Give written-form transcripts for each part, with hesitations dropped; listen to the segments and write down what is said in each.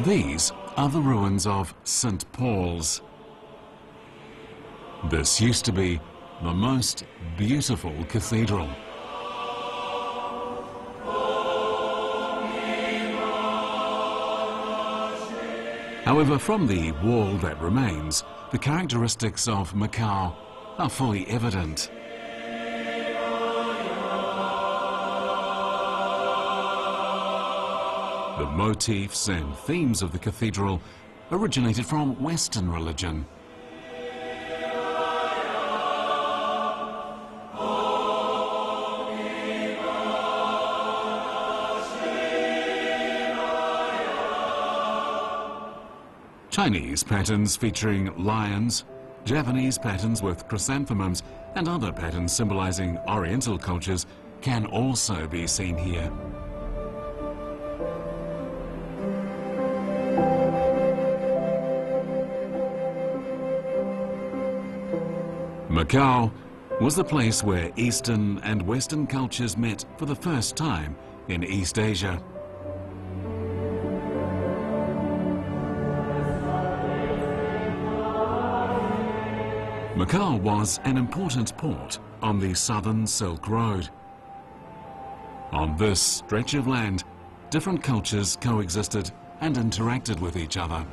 These are the ruins of St. Paul's. This used to be the most beautiful cathedral. However, from the wall that remains, the characteristics of Macau are fully evident. The motifs and themes of the cathedral originated from Western religion. Chinese patterns featuring lions, Japanese patterns with chrysanthemums, and other patterns symbolizing Oriental cultures can also be seen here. Macau was the place where Eastern and Western cultures met for the first time in East Asia. Macau was an important port on the Southern Silk Road. On this stretch of land, different cultures coexisted and interacted with each other.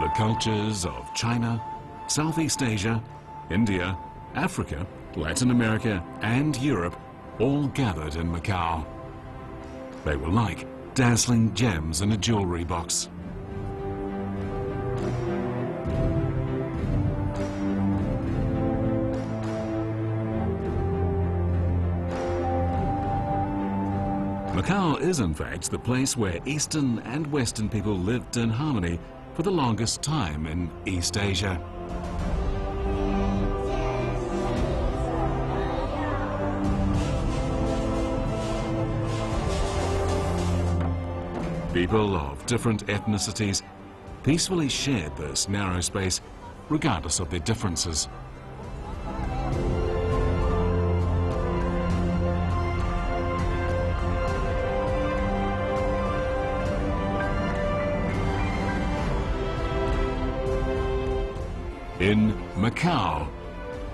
The cultures of China, Southeast Asia, India, Africa, Latin America, and Europe all gathered in Macau. They were like dazzling gems in a jewelry box. Macau is in fact the place where Eastern and Western people lived in harmony for the longest time in East Asia. People of different ethnicities peacefully shared this narrow space regardless of their differences. In Macau,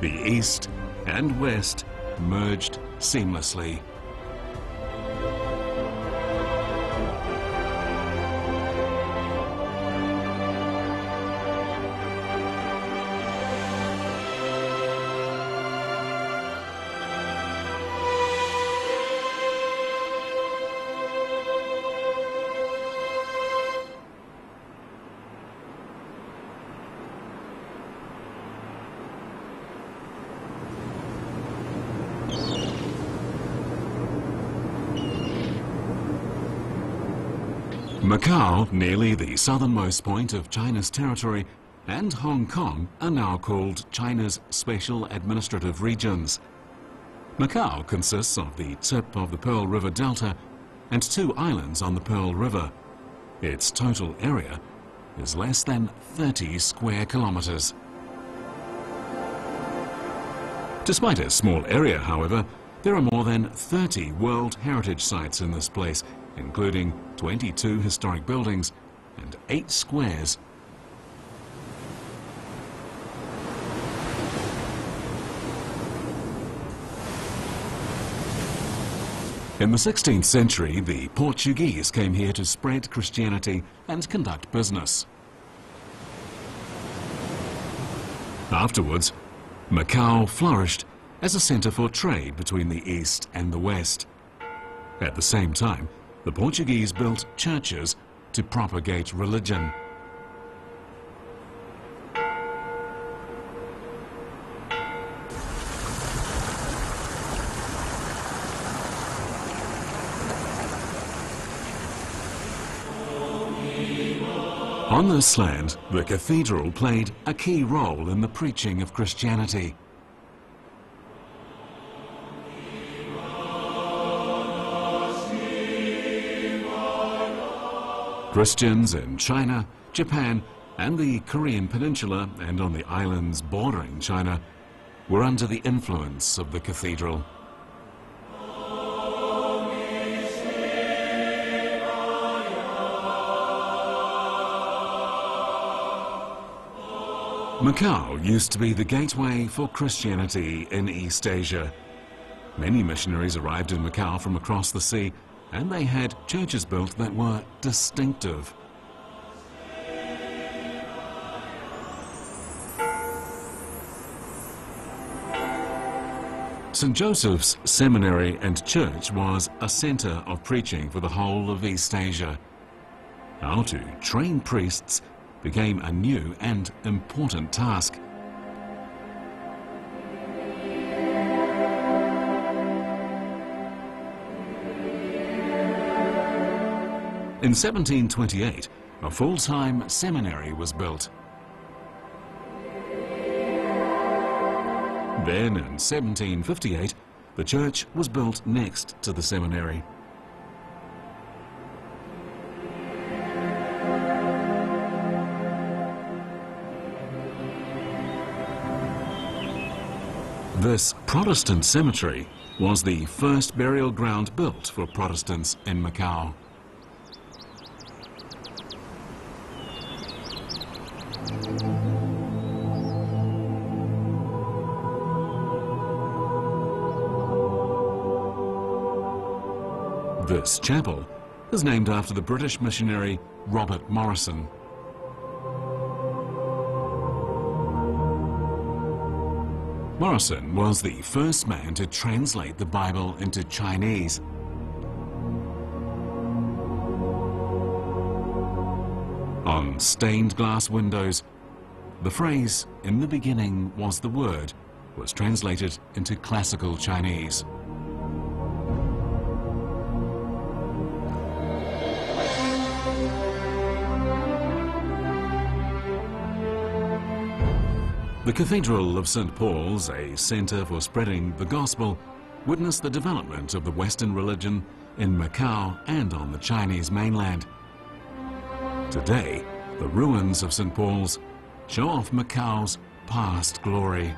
the East and West merged seamlessly. Macau, nearly the southernmost point of China's territory, and Hong Kong are now called China's Special Administrative Regions. Macau consists of the tip of the Pearl River Delta and 2 islands on the Pearl River. Its total area is less than 30 square kilometers. Despite its small area, however, there are more than 30 World Heritage Sites in this place, including 22 historic buildings and 8 squares. In the 16th century, the Portuguese came here to spread Christianity and conduct business. Afterwards, Macau flourished as a center for trade between the East and the West. At the same time, the Portuguese built churches to propagate religion. On this land, the cathedral played a key role in the preaching of Christianity. Christians in China, Japan, and the Korean Peninsula, and on the islands bordering China, were under the influence of the cathedral. Macau used to be the gateway for Christianity in East Asia. Many missionaries arrived in Macau from across the sea, and they had churches built that were distinctive. St. Joseph's Seminary and Church was a center of preaching for the whole of East Asia. How to train priests became a new and important task. In 1728, a full-time seminary was built. Then, in 1758, the church was built next to the seminary. This Protestant cemetery was the first burial ground built for Protestants in Macau. This chapel is named after the British missionary Robert Morrison. Morrison was the first man to translate the Bible into Chinese. On stained glass windows, the phrase, "In the beginning was the Word," was translated into classical Chinese. The Cathedral of St. Paul's, a center for spreading the gospel, witnessed the development of the Western religion in Macau and on the Chinese mainland. Today, the ruins of St. Paul's show off Macau's past glory.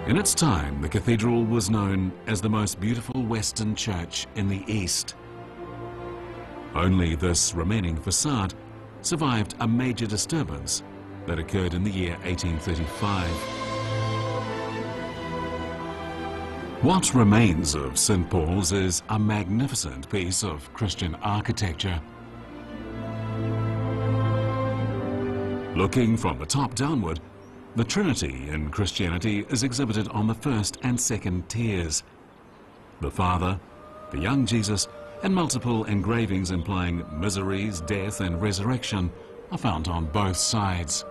In its time, the cathedral was known as the most beautiful Western church in the East. Only this remaining facade survived a major disturbance that occurred in the year 1835. What remains of St. Paul's is a magnificent piece of Christian architecture. Looking from the top downward, the Trinity in Christianity is exhibited on the first and second tiers. The Father, the young Jesus, and multiple engravings implying miseries, death, and resurrection are found on both sides.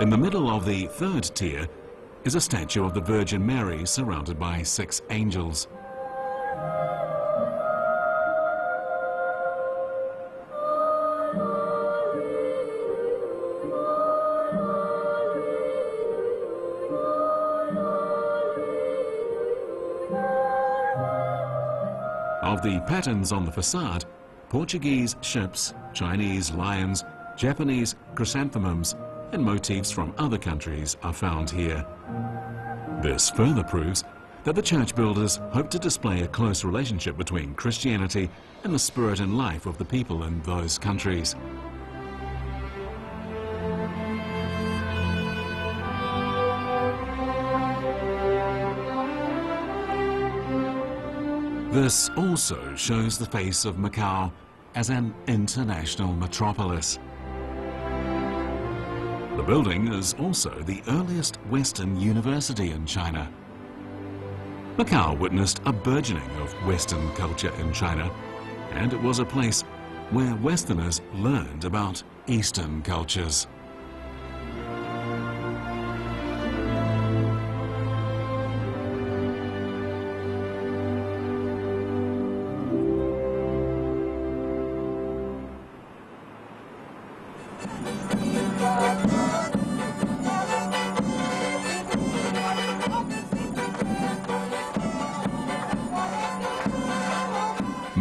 In the middle of the third tier is a statue of the Virgin Mary surrounded by 6 angels. Of the patterns on the facade, Portuguese ships, Chinese lions, Japanese chrysanthemums, and motifs from other countries are found here. This further proves that the church builders hoped to display a close relationship between Christianity and the spirit and life of the people in those countries. This also shows the face of Macau as an international metropolis. The building is also the earliest Western university in China. Macau witnessed a burgeoning of Western culture in China, and it was a place where Westerners learned about Eastern cultures.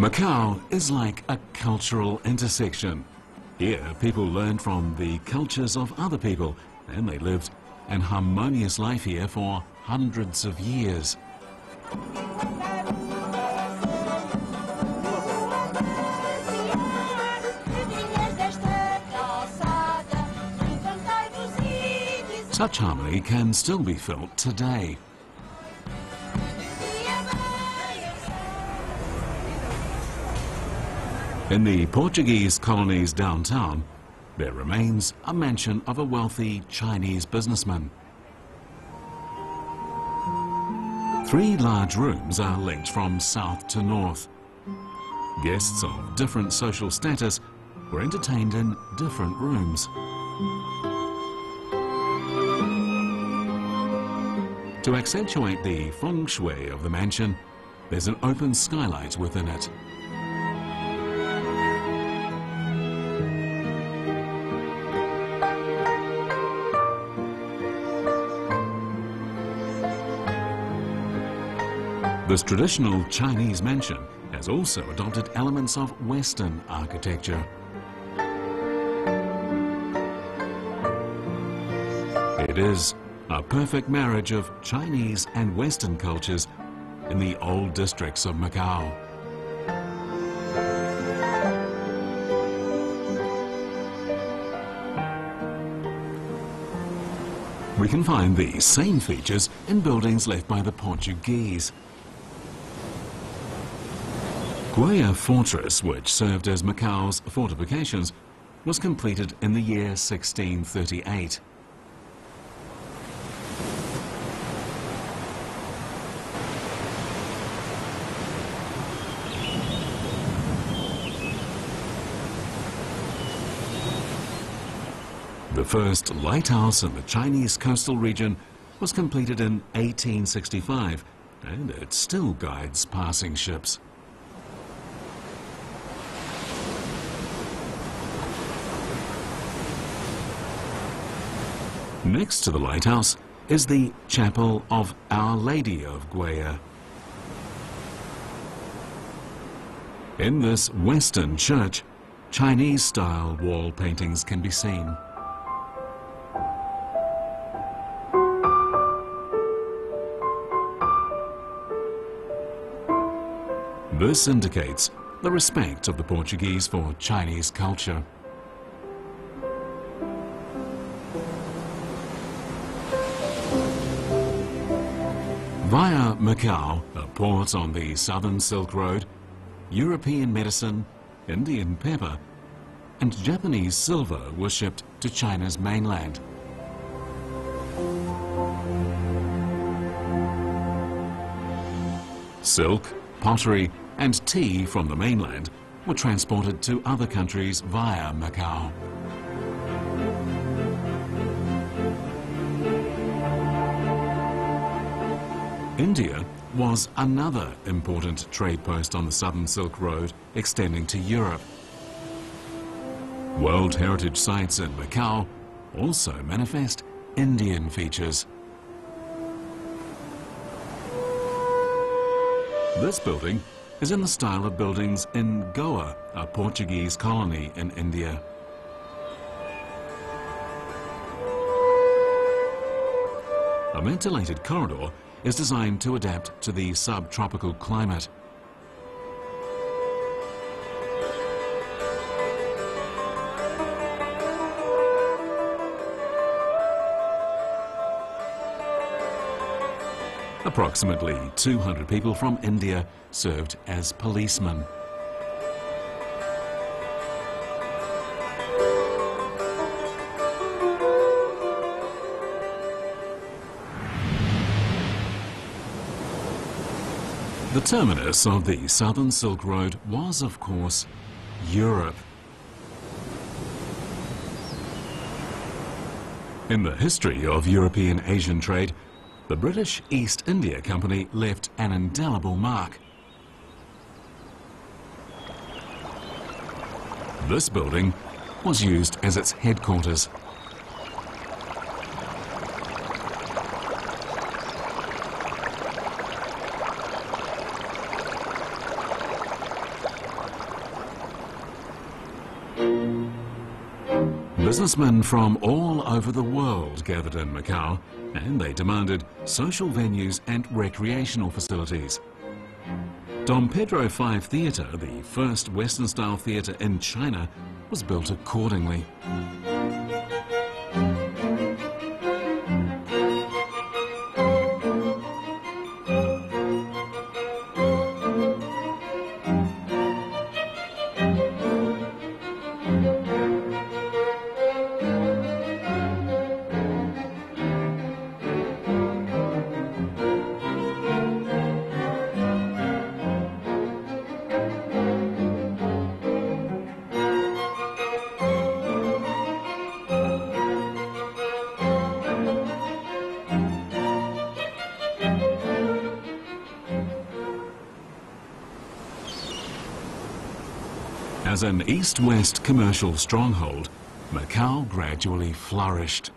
Macau is like a cultural intersection. Here, people learned from the cultures of other people, and they lived an harmonious life here for hundreds of years. Such harmony can still be felt today. In the Portuguese colony's downtown, there remains a mansion of a wealthy Chinese businessman. 3 large rooms are linked from south to north. Guests of different social status were entertained in different rooms. To accentuate the feng shui of the mansion, there's an open skylight within it. This traditional Chinese mansion has also adopted elements of Western architecture. It is a perfect marriage of Chinese and Western cultures in the old districts of Macau. We can find these same features in buildings left by the Portuguese. Guaya Fortress, which served as Macau's fortifications, was completed in the year 1638. The first lighthouse in the Chinese coastal region was completed in 1865, and it still guides passing ships. Next to the lighthouse is the Chapel of Our Lady of Guaya. In this Western church, Chinese-style wall paintings can be seen. This indicates the respect of the Portuguese for Chinese culture. Via Macau, a port on the southern Silk Road, European medicine, Indian pepper, and Japanese silver were shipped to China's mainland. Silk, pottery, and tea from the mainland were transported to other countries via Macau. India was another important trade post on the southern Silk Road extending to Europe. World Heritage sites in Macau also manifest Indian features. This building is in the style of buildings in Goa, a Portuguese colony in India. A ventilated corridor is designed to adapt to the subtropical climate. Approximately 200 people from India served as policemen. The terminus of the southern Silk Road was, of course, Europe. In the history of European-Asian trade, the British East India Company left an indelible mark. This building was used as its headquarters. Businessmen from all over the world gathered in Macau, and they demanded social venues and recreational facilities. Dom Pedro V Theatre, the first Western-style theatre in China, was built accordingly. As an east-west commercial stronghold, Macau gradually flourished.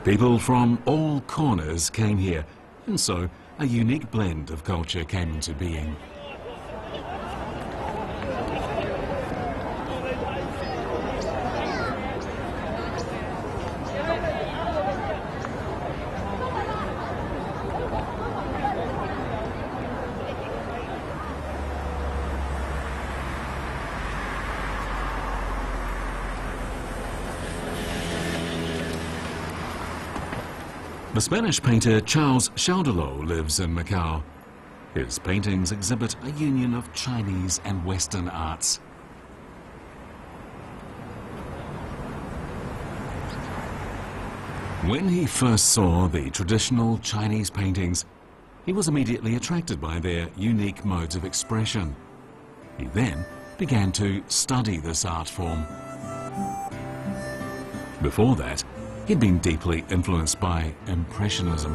People from all corners came here, and so a unique blend of culture came into being. The Spanish painter Charles Chaudelot lives in Macau. His paintings exhibit a union of Chinese and Western arts. When he first saw the traditional Chinese paintings, he was immediately attracted by their unique modes of expression. He then began to study this art form. Before that, he'd been deeply influenced by Impressionism.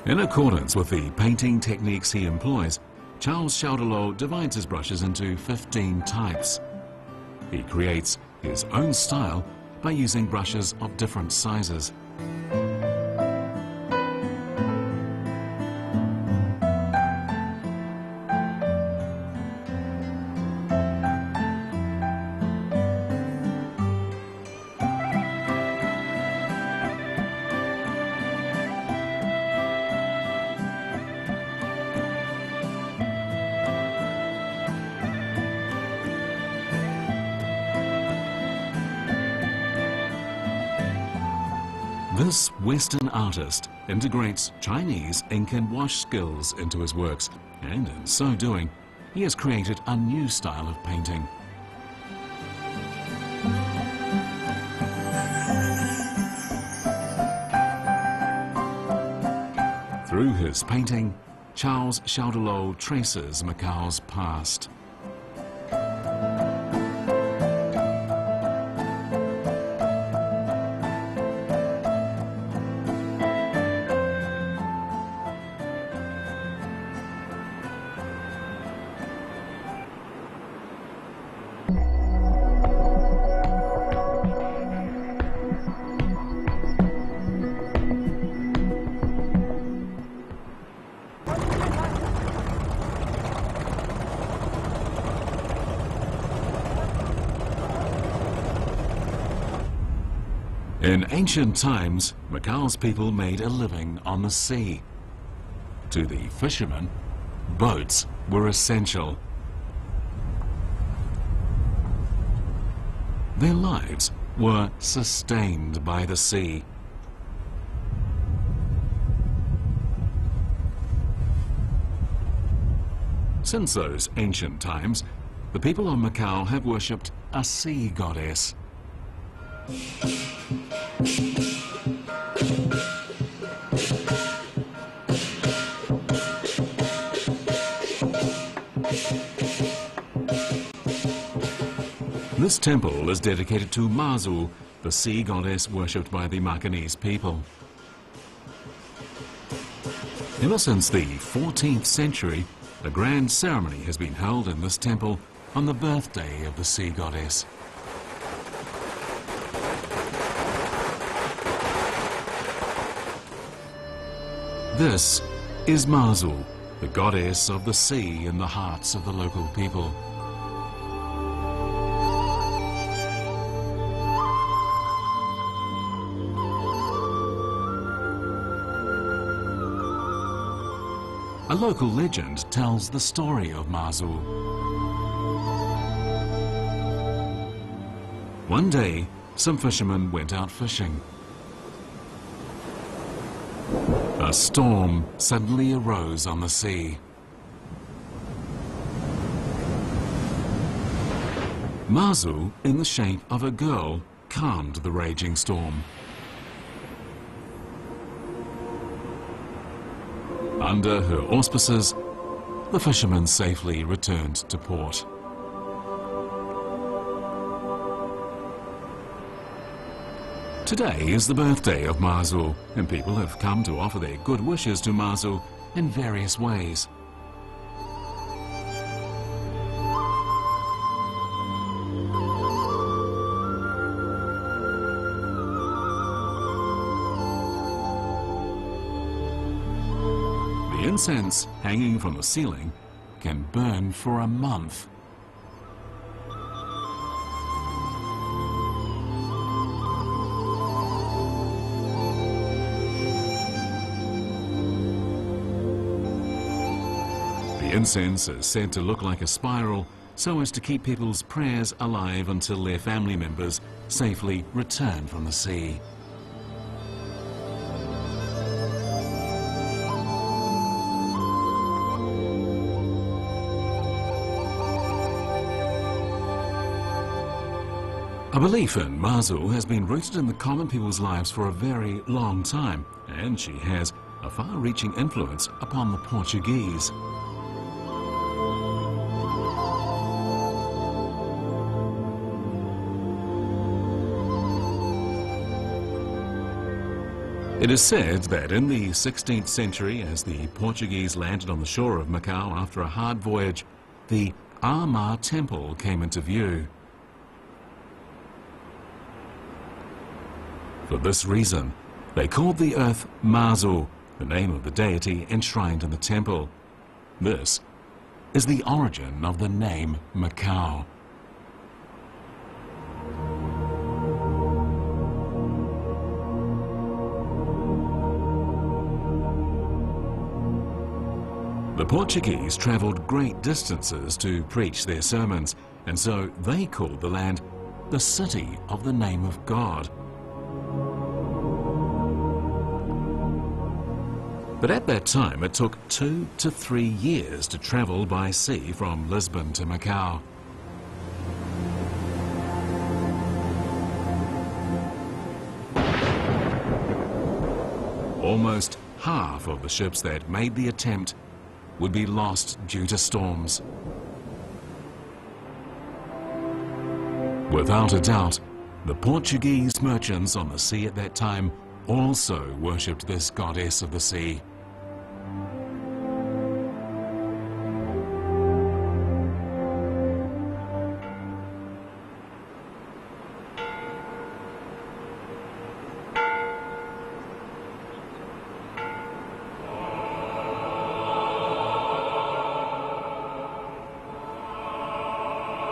In accordance with the painting techniques he employs, Charles Chaudelot divides his brushes into 15 types. He creates his own style by using brushes of different sizes. This Western artist integrates Chinese ink and wash skills into his works, and in so doing, he has created a new style of painting. Through his painting, Charles Chaudelot traces Macau's past. In ancient times, Macau's people made a living on the sea. To the fishermen, boats were essential. Their lives were sustained by the sea. Since those ancient times, the people of Macau have worshipped a sea goddess. This temple is dedicated to Mazu, the sea goddess worshipped by the Macanese people. Ever since the 14th century, a grand ceremony has been held in this temple on the birthday of the sea goddess. This is Mazu, the goddess of the sea in the hearts of the local people. A local legend tells the story of Mazu. One day, some fishermen went out fishing. A storm suddenly arose on the sea. Mazu, in the shape of a girl, calmed the raging storm. Under her auspices, the fishermen safely returned to port. Today is the birthday of Mazu, and people have come to offer their good wishes to Mazu in various ways. The incense hanging from the ceiling can burn for a month. The incense is said to look like a spiral so as to keep people's prayers alive until their family members safely return from the sea. A belief in Mazu has been rooted in the common people's lives for a very long time, and she has a far-reaching influence upon the Portuguese. It is said that in the 16th century, as the Portuguese landed on the shore of Macau after a hard voyage, the Ama Temple came into view. For this reason, they called the earth Mazu, the name of the deity enshrined in the temple. This is the origin of the name Macau. The Portuguese travelled great distances to preach their sermons, and so they called the land the City of the Name of God. But at that time, it took 2 to 3 years to travel by sea from Lisbon to Macau. Almost half of the ships that made the attempt would be lost due to storms. Without a doubt, the Portuguese merchants on the sea at that time also worshipped this goddess of the sea.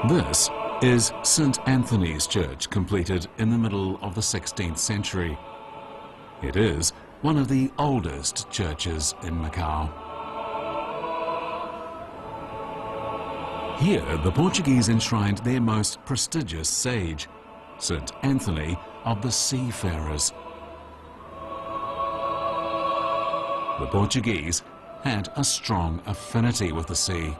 This is St. Anthony's Church, completed in the middle of the 16th century. It is one of the oldest churches in Macau. Here, the Portuguese enshrined their most prestigious sage, St. Anthony of the Seafarers. The Portuguese had a strong affinity with the sea.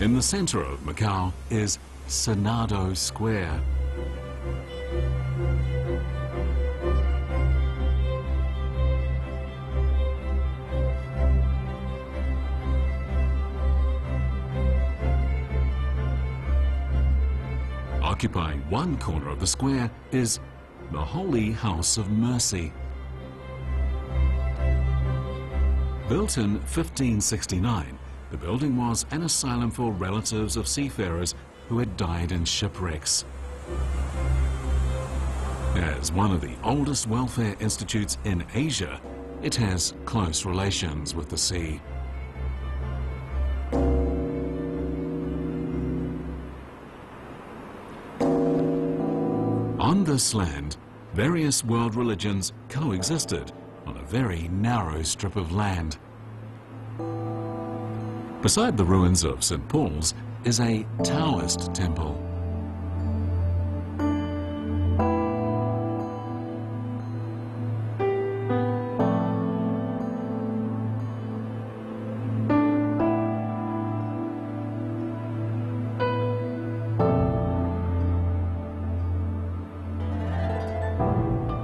In the center of Macau is Senado Square. Occupying one corner of the square is the Holy House of Mercy. Built in 1569, the building was an asylum for relatives of seafarers who had died in shipwrecks. As one of the oldest welfare institutes in Asia, it has close relations with the sea. On this land, various world religions coexisted on a very narrow strip of land. Beside the ruins of St. Paul's is a Taoist temple.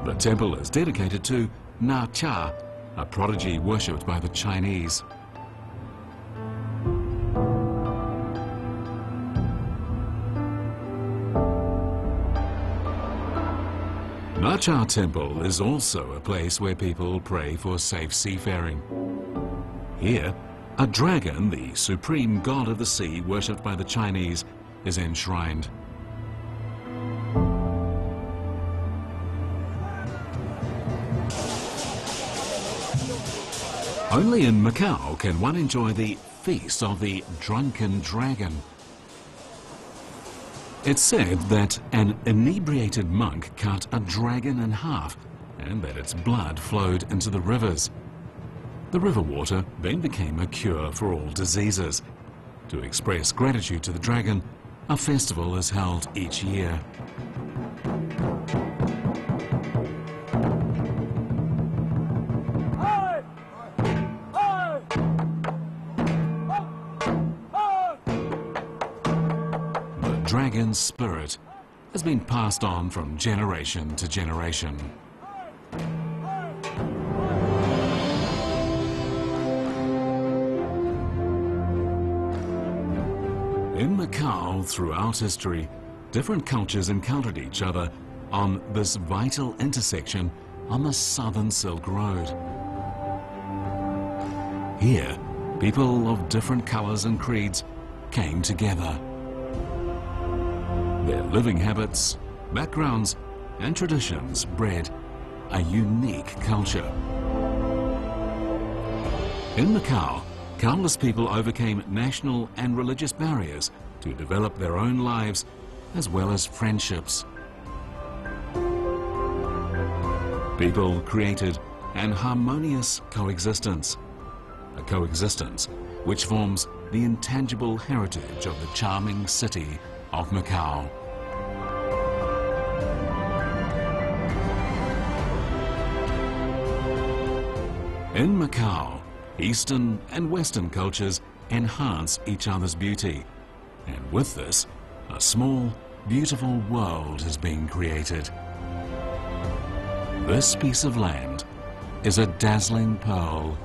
The temple is dedicated to Na Cha, a prodigy worshipped by the Chinese. Na Cha Temple is also a place where people pray for safe seafaring. Here, a dragon, the supreme god of the sea worshipped by the Chinese, is enshrined. Only in Macau can one enjoy the feast of the drunken dragon. It's said that an inebriated monk cut a dragon in half and that its blood flowed into the rivers. The river water then became a cure for all diseases. To express gratitude to the dragon, a festival is held each year. The dragon's spirit has been passed on from generation to generation. In Macau, throughout history, different cultures encountered each other on this vital intersection on the Southern Silk Road. Here, people of different colors and creeds came together. Their living habits, backgrounds, and traditions bred a unique culture. In Macau, countless people overcame national and religious barriers to develop their own lives as well as friendships. People created an harmonious coexistence, a coexistence which forms the intangible heritage of the charming city of Macau. In Macau, Eastern and Western cultures enhance each other's beauty, and with this, a small, beautiful world is being created. This piece of land is a dazzling pearl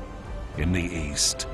in the East.